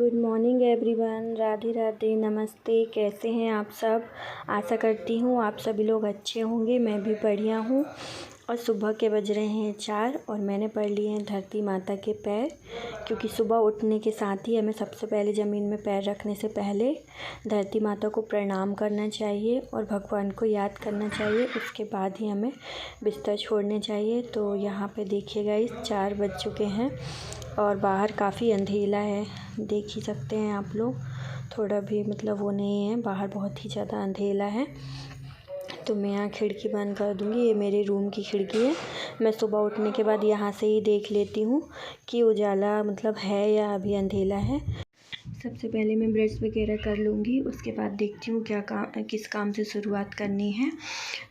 Good morning everyone. Radhe Radhe, नमस्ते। कैसे हैं आप सब? आशा करती हूँ आप सभी लोग अच्छे होंगे। मैं भी बढ़िया हूँ। और सुबह के बज रहे हैं 4 और मैंने पढ़ लिए हैं धरती माता के पैर, क्योंकि सुबह उठने के साथ ही हमें सबसे पहले ज़मीन में पैर रखने से पहले धरती माता को प्रणाम करना चाहिए और भगवान को याद करना चाहिए। उसके बाद ही हमें बिस्तर छोड़ने चाहिए। तो यहाँ पे देखिएगा, इस 4 बज चुके हैं और बाहर काफ़ी अंधेला है। देख ही सकते हैं आप लोग, थोड़ा भी मतलब वो नहीं है, बाहर बहुत ही ज़्यादा अंधेला है। तो मैं यहाँ खिड़की बंद कर दूँगी। ये मेरे रूम की खिड़की है। मैं सुबह उठने के बाद यहाँ से ही देख लेती हूँ कि उजाला मतलब है या अभी अंधेला है। सबसे पहले मैं ब्रश वगैरह कर लूँगी, उसके बाद देखती हूँ किस काम से शुरुआत करनी है।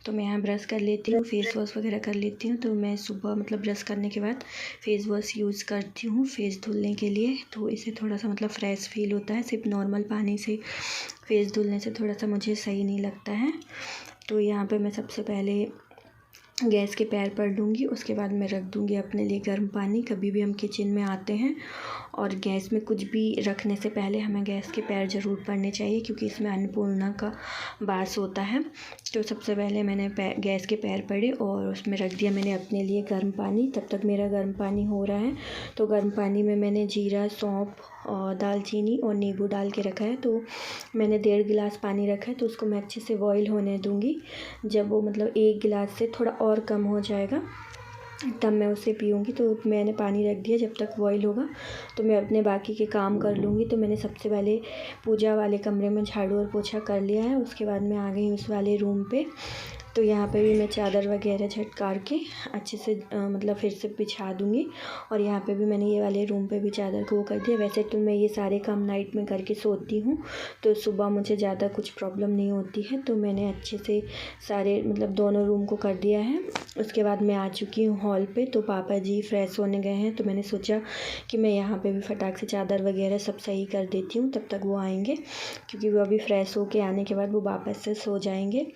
तो मैं यहाँ ब्रश कर लेती हूँ, फेस वॉश वगैरह कर लेती हूँ। तो मैं सुबह मतलब ब्रश करने के बाद फेस वॉश यूज़ करती हूँ फेस धुलने के लिए। तो इससे थोड़ा सा मतलब फ्रेश फील होता है। सिर्फ नॉर्मल पानी से फेस धुलने से थोड़ा सा मुझे सही नहीं लगता है। तो यहाँ पे मैं सबसे पहले गैस के पैर पर लूँगी, उसके बाद मैं रख दूँगी अपने लिए गर्म पानी। कभी भी हम किचन में आते हैं और गैस में कुछ भी रखने से पहले हमें गैस के पैर ज़रूर पड़ने चाहिए, क्योंकि इसमें अन्नपूर्णा का वास होता है। तो सबसे पहले मैंने गैस के पैर पड़े और उसमें रख दिया मैंने अपने लिए गर्म पानी। तब तक मेरा गर्म पानी हो रहा है। तो गर्म पानी में मैंने जीरा, सौंफ और दालचीनी और नींबू डाल के रखा है। तो मैंने 1.5 गिलास पानी रखा है। तो उसको मैं अच्छे से बॉईल होने दूँगी। जब वो मतलब 1 गिलास से थोड़ा और कम हो जाएगा तब मैं उसे पीऊँगी। तो मैंने पानी रख दिया, जब तक बॉईल होगा तो मैं अपने बाकी के काम कर लूँगी। तो मैंने सबसे पहले पूजा वाले कमरे में झाड़ू और पोछा कर लिया है। उसके बाद मैं आ गई उस वाले रूम पे। तो यहाँ पे भी मैं चादर वगैरह झटकार के अच्छे से मतलब फिर से बिछा दूँगी। और यहाँ पे भी मैंने ये वाले रूम पे भी चादर को वो कर दिया। वैसे तो मैं ये सारे काम नाइट में करके सोती हूँ, तो सुबह मुझे ज़्यादा कुछ प्रॉब्लम नहीं होती है। तो मैंने अच्छे से सारे मतलब दोनों रूम को कर दिया है। उसके बाद मैं आ चुकी हूँ हॉल पे। तो पापा जी फ्रेश होने गए हैं, तो मैंने सोचा कि मैं यहाँ पे भी फटाक से चादर वगैरह सब सही कर देती हूँ, तब तक वो आएंगे, क्योंकि वो अभी फ्रेश होके आने के बाद वो वापस से सो जाएंगे।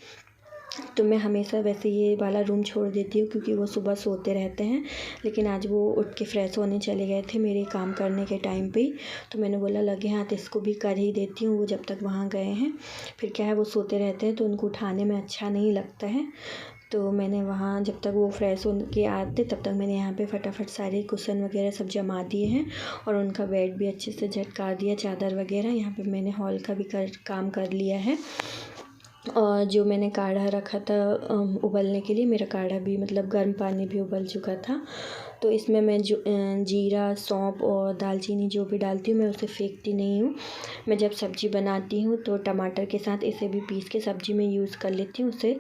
तो मैं हमेशा वैसे ये वाला रूम छोड़ देती हूँ, क्योंकि वो सुबह सोते रहते हैं। लेकिन आज वो उठ के फ्रेश होने चले गए थे मेरे काम करने के टाइम पे ही। तो मैंने बोला लगे हाथ इसको भी कर ही देती हूँ, वो जब तक वहाँ गए हैं। फिर क्या है, वो सोते रहते हैं तो उनको उठाने में अच्छा नहीं लगता है। तो मैंने वहाँ जब तक वो फ्रेश होके आते तब तक मैंने यहाँ पे फटाफट सारे कुशन वगैरह सब जमा दिए हैं और उनका बेड भी अच्छे से झटका दिया, चादर वगैरह। यहाँ पे मैंने हॉल का भी काम कर लिया है। और जो मैंने काढ़ा रखा था उबलने के लिए, मेरा काढ़ा भी मतलब गर्म पानी भी उबल चुका था। तो इसमें मैं जो जीरा, सौंफ और दालचीनी जो भी डालती हूँ मैं उसे फेंकती नहीं हूँ। मैं जब सब्ज़ी बनाती हूँ तो टमाटर के साथ इसे भी पीस के सब्ज़ी में यूज़ कर लेती हूँ, उससे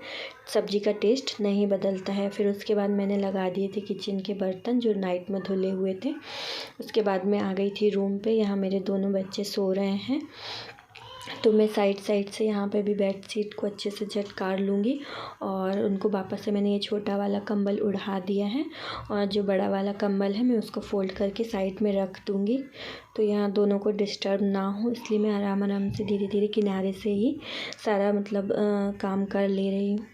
सब्ज़ी का टेस्ट नहीं बदलता है। फिर उसके बाद मैंने लगा दिए थे किचन के बर्तन जो नाइट में धुले हुए थे। उसके बाद मैं आ गई थी रूम पे। यहाँ मेरे दोनों बच्चे सो रहे हैं। तो मैं साइड से यहाँ पे भी बेड शीट को अच्छे से झटकार लूँगी और उनको वापस से मैंने ये छोटा वाला कंबल उड़ा दिया है और जो बड़ा वाला कंबल है मैं उसको फ़ोल्ड करके साइड में रख दूँगी। तो यहाँ दोनों को डिस्टर्ब ना हो, इसलिए मैं आराम से धीरे धीरे किनारे से ही सारा मतलब काम कर ले रही हूँ।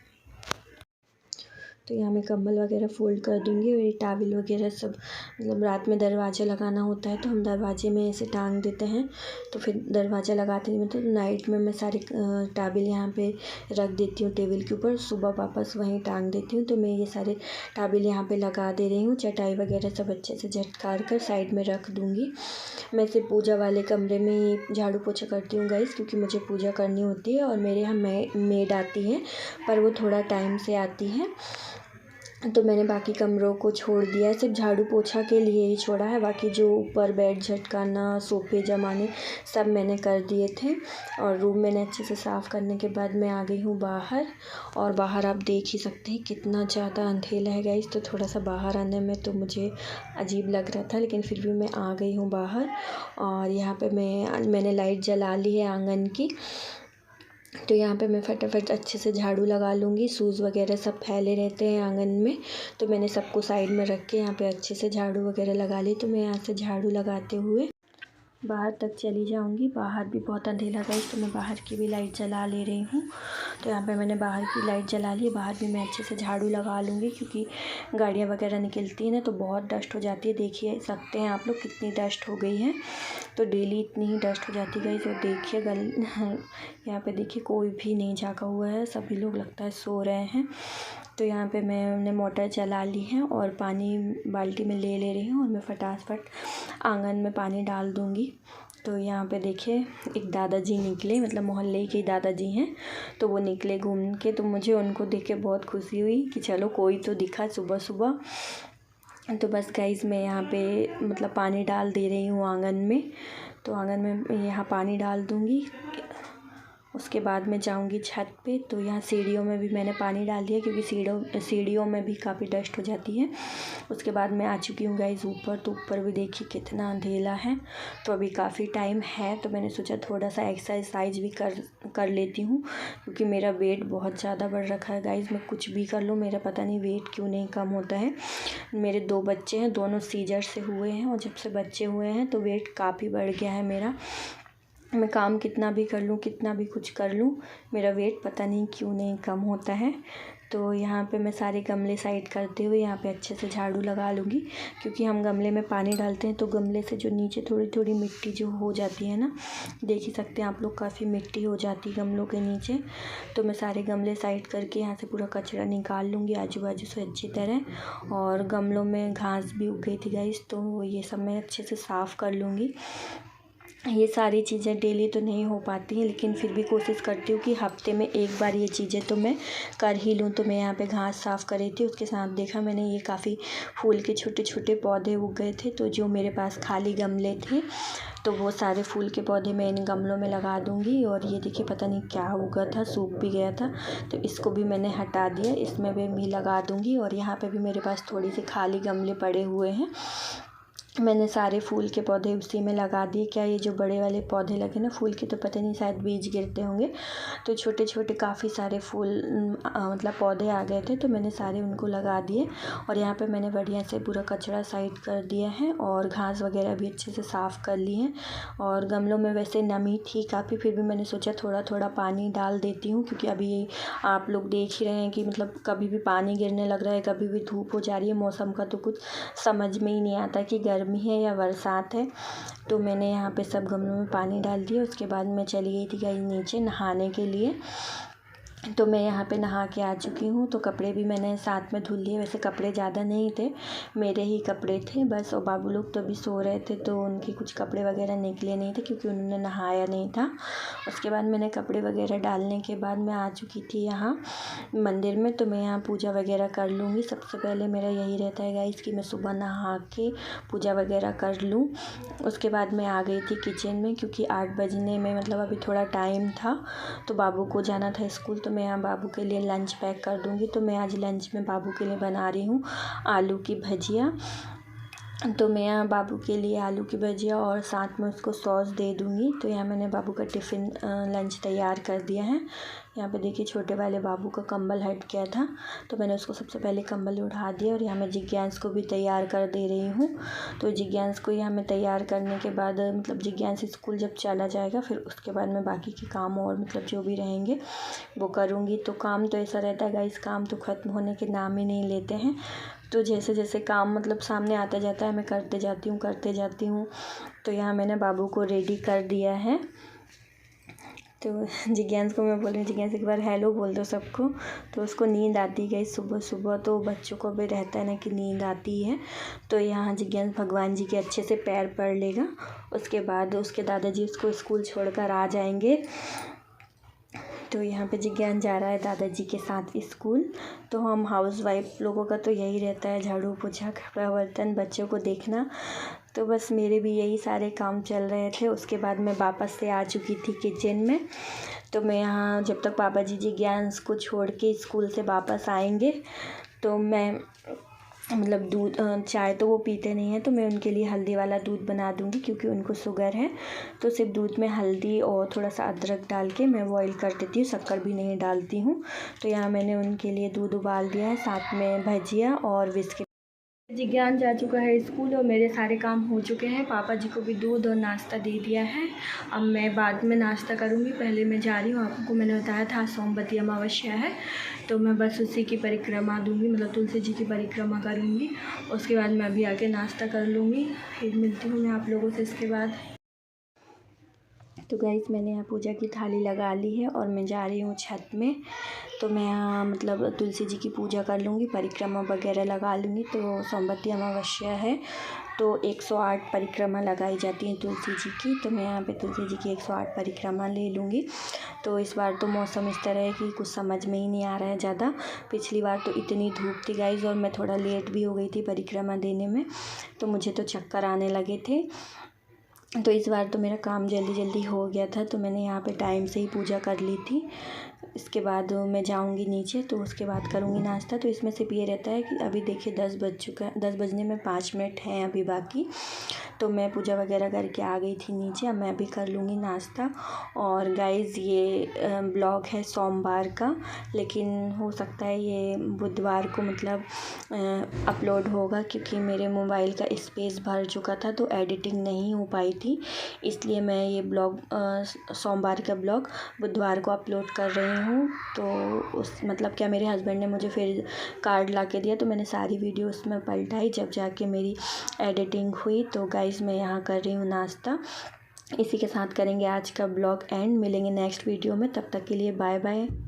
तो यहाँ मैं कंबल वगैरह फ़ोल्ड कर दूँगी और ये टॉवल वगैरह सब मतलब रात में दरवाज़ा लगाना होता है तो हम दरवाजे में ऐसे टांग देते हैं। तो फिर दरवाज़ा लगाते हैं तो नाइट में मैं सारे टॉवल यहाँ पे रख देती हूँ टेबल के ऊपर, सुबह वापस वहीं टांग देती हूँ। तो मैं ये सारे टॉवल यहाँ पे लगा दे रही हूँ। चटाई वगैरह सब अच्छे से झटकार कर साइड में रख दूँगी। मैं सिर्फ पूजा वाले कमरे में ही झाड़ू पोछा करती हूँ गाइस, क्योंकि मुझे पूजा करनी होती है और मेरे यहाँ मेड आती है, पर वो थोड़ा टाइम से आती है। तो मैंने बाकी कमरों को छोड़ दिया है, सिर्फ झाड़ू पोछा के लिए ही छोड़ा है। बाकी जो ऊपर बेड झटकाना, सोफ़े जमाने सब मैंने कर दिए थे। और रूम मैंने अच्छे से साफ़ करने के बाद मैं आ गई हूँ बाहर। और बाहर आप देख ही सकते हैं कितना ज़्यादा अंधेरा है गाइस। तो थोड़ा सा बाहर आने में तो मुझे अजीब लग रहा था, लेकिन फिर भी मैं आ गई हूँ बाहर। और यहाँ पे मैंने लाइट जला ली है आंगन की। तो यहाँ पे मैं फटाफट अच्छे से झाड़ू लगा लूँगी। शूज़ वगैरह सब फैले रहते हैं आंगन में, तो मैंने सबको साइड में रख के यहाँ पे अच्छे से झाड़ू वगैरह लगा ली। तो मैं यहाँ से झाड़ू लगाते हुए बाहर तक चली जाऊंगी। बाहर भी बहुत अंधेरा है तो मैं बाहर की भी लाइट जला ले रही हूँ। तो यहाँ पे मैंने बाहर की लाइट जला ली। बाहर भी मैं अच्छे से झाड़ू लगा लूँगी क्योंकि गाड़ियाँ वगैरह निकलती हैं ना तो बहुत डस्ट हो जाती है। देखिए सकते हैं आप लोग कितनी डस्ट हो गई है। तो डेली इतनी ही डस्ट हो जाती है। तो देखिए यहाँ पे देखिए कोई भी नहीं जागा हुआ है, सभी लोग लगता है सो रहे हैं। तो यहाँ पे मैंने मोटर चला ली है और पानी बाल्टी में ले रही हूँ और मैं फटाफट आंगन में पानी डाल दूँगी। तो यहाँ पे देखिए एक दादाजी निकले, मतलब मोहल्ले के दादाजी हैं, तो वो निकले घूम के। तो मुझे उनको देख के बहुत खुशी हुई कि चलो कोई तो दिखा सुबह सुबह। तो बस गाइस मैं यहाँ पे मतलब पानी डाल दे रही हूँ आंगन में। तो आंगन में यहाँ पानी डाल दूँगी, उसके बाद मैं जाऊंगी छत पे। तो यहाँ सीढ़ियों में भी मैंने पानी डाल दिया क्योंकि सीढ़ियों में भी काफ़ी डस्ट हो जाती है। उसके बाद मैं आ चुकी हूँ गाइस ऊपर। तो ऊपर भी देखिए कितना अंधेरा है। तो अभी काफ़ी टाइम है तो मैंने सोचा थोड़ा सा एक्सरसाइज भी कर लेती हूँ क्योंकि मेरा वेट बहुत ज़्यादा बढ़ रखा है गाइस। मैं कुछ भी कर लूँ मेरा पता नहीं वेट क्यों नहीं कम होता है। मेरे 2 बच्चे हैं, दोनों सीजर से हुए हैं और जब से बच्चे हुए हैं तो वेट काफ़ी बढ़ गया है मेरा। मैं काम कितना भी कर लूँ, कितना भी कुछ कर लूँ, मेरा वेट पता नहीं क्यों नहीं कम होता है। तो यहाँ पे मैं सारे गमले साइड करते हुए यहाँ पे अच्छे से झाड़ू लगा लूँगी क्योंकि हम गमले में पानी डालते हैं तो गमले से जो नीचे थोड़ी थोड़ी मिट्टी जो हो जाती है ना, देख ही सकते हैं आप लोग, काफ़ी मिट्टी हो जाती है गमलों के नीचे। तो मैं सारे गमले साइड करके यहाँ से पूरा कचरा निकाल लूँगी आजू बाजू से अच्छी तरह। और गमलों में घास भी उग गई थी गाइस, तो ये सब मैं अच्छे से साफ़ कर लूँगी। ये सारी चीज़ें डेली तो नहीं हो पाती हैं लेकिन फिर भी कोशिश करती हूँ कि हफ्ते में एक बार ये चीज़ें तो मैं कर ही लूँ। तो मैं यहाँ पे घास साफ़ कर रही थी, उसके साथ देखा मैंने ये काफ़ी फूल के छोटे छोटे पौधे उग गए थे। तो जो मेरे पास खाली गमले थे तो वो सारे फूल के पौधे मैं इन गमलों में लगा दूँगी। और ये देखिए पता नहीं क्या उगा था, सूख भी गया था, तो इसको भी मैंने हटा दिया, इसमें भी लगा दूँगी। और यहाँ पर भी मेरे पास थोड़ी सी खाली गमले पड़े हुए हैं, मैंने सारे फूल के पौधे उसी में लगा दिए। क्या ये जो बड़े वाले पौधे लगे ना फूल के, तो पता नहीं शायद बीज गिरते होंगे, तो छोटे छोटे काफ़ी सारे फूल मतलब पौधे आ गए थे तो मैंने सारे उनको लगा दिए। और यहाँ पे मैंने बढ़िया से पूरा कचरा साइड कर दिया है और घास वगैरह भी अच्छे से साफ़ कर ली है। और गमलों में वैसे नमी थी काफ़ी, फिर भी मैंने सोचा थोड़ा थोड़ा पानी डाल देती हूँ क्योंकि अभी आप लोग देख ही रहे हैं कि मतलब कभी भी पानी गिरने लग रहा है, कभी भी धूप हो जा रही है। मौसम का तो कुछ समझ में ही नहीं आता कि गर्मी है या बरसात है। तो मैंने यहाँ पे सब गमलों में पानी डाल दिया। उसके बाद मैं चली गई थी गाइस नीचे नहाने के लिए। तो मैं यहाँ पे नहा के आ चुकी हूँ। तो कपड़े भी मैंने साथ में धुल लिए, वैसे कपड़े ज़्यादा नहीं थे, मेरे ही कपड़े थे बस। और बाबू लोग तो अभी सो रहे थे तो उनके कुछ कपड़े वगैरह निकले नहीं थे क्योंकि उन्होंने नहाया नहीं था। उसके बाद मैंने कपड़े वगैरह डालने के बाद मैं आ चुकी थी यहाँ मंदिर में। तो मैं यहाँ पूजा वगैरह कर लूँगी। सबसे पहले मेरा यही रहता है गाइस कि मैं सुबह नहा के पूजा वगैरह कर लूँ। उसके बाद मैं आ गई थी किचन में क्योंकि 8 बजने में मतलब अभी थोड़ा टाइम था, तो बाबू को जाना था स्कूल। तो मैं यहाँ बाबू के लिए लंच पैक कर दूँगी। तो मैं आज लंच में बाबू के लिए बना रही हूँ आलू की भजिया। तो मैं यहाँ बाबू के लिए आलू की भजिया और साथ में उसको सॉस दे दूँगी। तो यहाँ मैंने बाबू का टिफ़िन लंच तैयार कर दिया है। यहाँ पे देखिए छोटे वाले बाबू का कंबल हट गया था तो मैंने उसको सबसे पहले कंबल उठा दिया। और यहाँ मैं जिज्ञांस को भी तैयार कर दे रही हूँ। तो जिज्ञांस को यहाँ मैं तैयार करने के बाद मतलब जिज्ञांस स्कूल जब चला जाएगा फिर उसके बाद मैं बाकी के काम और मतलब जो भी रहेंगे वो करूँगी। तो काम तो ऐसा रहता है गाइस, काम तो ख़त्म होने के नाम ही नहीं लेते हैं। तो जैसे जैसे काम मतलब सामने आता जाता है मैं करते जाती हूँ। तो यहाँ मैंने बाबू को रेडी कर दिया है। तो जिज्ञांस को मैं बोल रही हूँ, जिज्ञांस एक बार हेलो बोल दो सबको। तो उसको नींद आती गई सुबह सुबह, तो बच्चों को भी रहता है ना कि नींद आती है। तो यहाँ जिज्ञांस भगवान जी के अच्छे से पैर पड़ लेगा, उसके बाद उसके दादाजी उसको स्कूल छोड़कर आ जाएंगे। तो यहाँ पे जिज्ञान जा रहा है दादाजी के साथ स्कूल। तो हम हाउसवाइफ लोगों का तो यही रहता है, झाड़ू पोछा कपड़ा बर्तन बच्चों को देखना। तो बस मेरे भी यही सारे काम चल रहे थे। उसके बाद मैं वापस से आ चुकी थी किचन में। तो मैं यहाँ जब तक पापा जी जिज्ञांस को छोड़ के स्कूल से वापस आएंगे तो मैं मतलब दूध चाय तो वो पीते नहीं हैं, तो मैं उनके लिए हल्दी वाला दूध बना दूँगी क्योंकि उनको शुगर है। तो सिर्फ दूध में हल्दी और थोड़ा सा अदरक डाल के मैं बॉईल कर देती हूँ, शक्कर भी नहीं डालती हूँ। तो यहाँ मैंने उनके लिए दूध उबाल दिया है, साथ में भजिया और बिस्किट जिज्ञान जा चुका है स्कूल और मेरे सारे काम हो चुके हैं। पापा जी को भी दूध और नाश्ता दे दिया है। अब मैं बाद में नाश्ता करूँगी, पहले मैं जा रही हूँ। आपको मैंने बताया था सोमवती अमावस्या है, तो मैं बस उसी की परिक्रमा दूँगी, मतलब तुलसी जी की परिक्रमा करूँगी। उसके बाद मैं अभी आके नाश्ता कर लूँगी, फिर मिलती हूँ मैं आप लोगों से इसके बाद। तो गाइस मैंने यहाँ पूजा की थाली लगा ली है और मैं जा रही हूँ छत में। तो मैं यहाँ मतलब तुलसी जी की पूजा कर लूँगी, परिक्रमा वगैरह लगा लूँगी। तो सोमवती अमावस्या है तो 108 परिक्रमा लगाई जाती है तुलसी जी की। तो मैं यहाँ पे तुलसी जी की 108 परिक्रमा ले लूँगी। तो इस बार तो मौसम इस तरह है कि कुछ समझ में ही नहीं आ रहा है ज़्यादा। पिछली बार तो इतनी धूप थी गाइस और मैं थोड़ा लेट भी हो गई थी परिक्रमा देने में, तो मुझे तो चक्कर आने लगे थे। तो इस बार तो मेरा काम जल्दी जल्दी हो गया था, तो मैंने यहाँ पे टाइम से ही पूजा कर ली थी। इसके बाद मैं जाऊँगी नीचे, तो उसके बाद करूँगी नाश्ता। तो इसमें सिर्फ ये रहता है कि अभी देखिए 10 बज चुका है, 10 बजने में 5 मिनट हैं अभी बाकी। तो मैं पूजा वगैरह करके आ गई थी नीचे। अब मैं भी कर लूँगी नाश्ता। और गाइज़ ये ब्लॉग है सोमवार का, लेकिन हो सकता है ये बुधवार को मतलब अपलोड होगा, क्योंकि मेरे मोबाइल का स्पेस भर चुका था तो एडिटिंग नहीं हो पाई थी। इसलिए मैं ये ब्लॉग सोमवार का ब्लॉग बुधवार को अपलोड कर रही हूँ। तो उस मतलब क्या मेरे हस्बैंड ने मुझे फिर कार्ड ला के दिया, तो मैंने सारी वीडियो उसमें पलटाई, जब जाके मेरी एडिटिंग हुई। तो गाइज़ मैं यहाँ कर रही हूँ नाश्ता। इसी के साथ करेंगे आज का ब्लॉग एंड। मिलेंगे नेक्स्ट वीडियो में, तब तक के लिए बाय बाय।